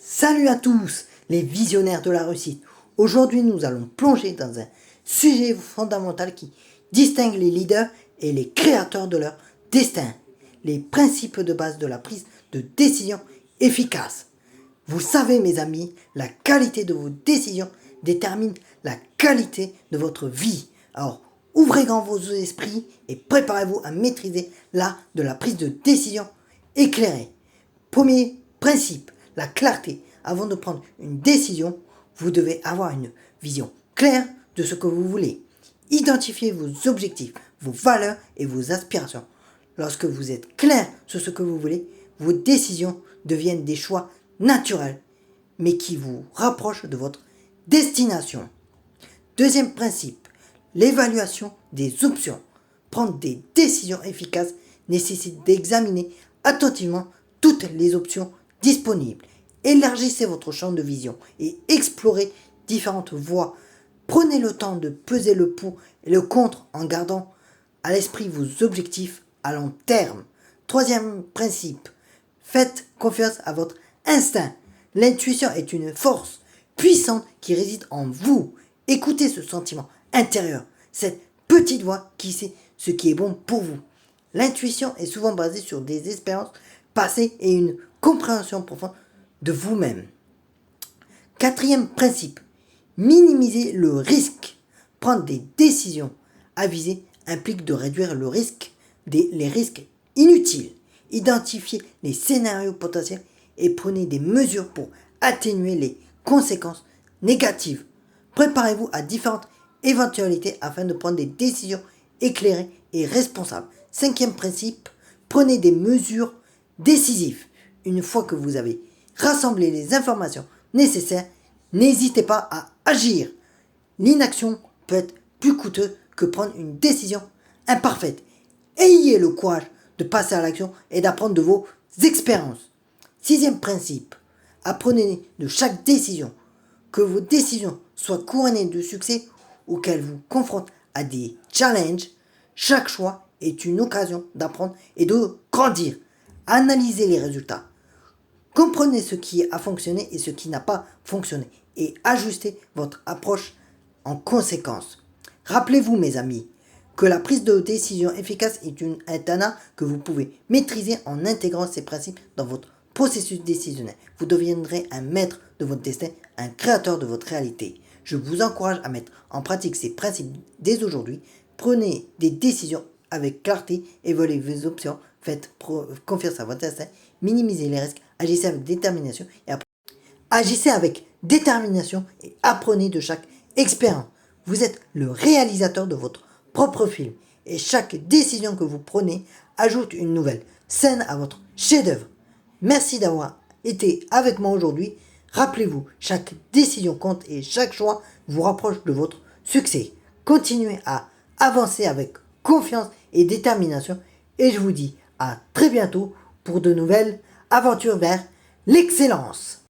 Salut à tous, les visionnaires de la réussite. Aujourd'hui, nous allons plonger dans un sujet fondamental qui distingue les leaders et les créateurs de leur destin. Les principes de base de la prise de décision efficace. Vous savez, mes amis, la qualité de vos décisions détermine la qualité de votre vie. Alors, ouvrez grand vos esprits et préparez-vous à maîtriser l'art de la prise de décision éclairée. Premier principe, la clarté. Avant de prendre une décision, vous devez avoir une vision claire de ce que vous voulez. Identifiez vos objectifs, vos valeurs et vos aspirations. Lorsque vous êtes clair sur ce que vous voulez, vos décisions deviennent des choix naturels, mais qui vous rapprochent de votre destination. Deuxième principe, l'évaluation des options. Prendre des décisions efficaces nécessite d'examiner attentivement toutes les options disponibles. Élargissez votre champ de vision et explorez différentes voies. Prenez le temps de peser le pour et le contre en gardant à l'esprit vos objectifs à long terme. Troisième principe, faites confiance à votre instinct. L'intuition est une force puissante qui réside en vous. Écoutez ce sentiment intérieur, cette petite voix qui sait ce qui est bon pour vous. L'intuition est souvent basée sur des expériences passées et une compréhension profonde de vous-même. Quatrième principe, minimiser le risque. Prendre des décisions avisées implique de réduire les risques inutiles. Identifiez les scénarios potentiels et prenez des mesures pour atténuer les conséquences négatives. Préparez-vous à différentes éventualités afin de prendre des décisions éclairées et responsables. Cinquième principe, prenez des mesures décisives. Une fois que vous avez rassemblé les informations nécessaires, n'hésitez pas à agir. L'inaction peut être plus coûteuse que prendre une décision imparfaite. Ayez le courage de passer à l'action et d'apprendre de vos expériences. Sixième principe, apprenez de chaque décision. Que vos décisions soient couronnées de succès ou qu'elles vous confrontent à des challenges, chaque choix est une occasion d'apprendre et de grandir. Analysez les résultats. Comprenez ce qui a fonctionné et ce qui n'a pas fonctionné et ajustez votre approche en conséquence. Rappelez-vous, mes amis, que la prise de décision efficace est un art que vous pouvez maîtriser en intégrant ces principes dans votre processus décisionnel. Vous deviendrez un maître de votre destin, un créateur de votre réalité. Je vous encourage à mettre en pratique ces principes dès aujourd'hui. Prenez des décisions avec clarté, évaluez vos options, faites confiance à votre instinct, minimisez les risques, agissez avec détermination et apprenez de chaque expérience. Vous êtes le réalisateur de votre propre film et chaque décision que vous prenez ajoute une nouvelle scène à votre chef-d'œuvre. Merci d'avoir été avec moi aujourd'hui. Rappelez-vous, chaque décision compte et chaque choix vous rapproche de votre succès. Continuez à avancer avec confiance et détermination et je vous dis à très bientôt pour de nouvelles aventures vers l'excellence.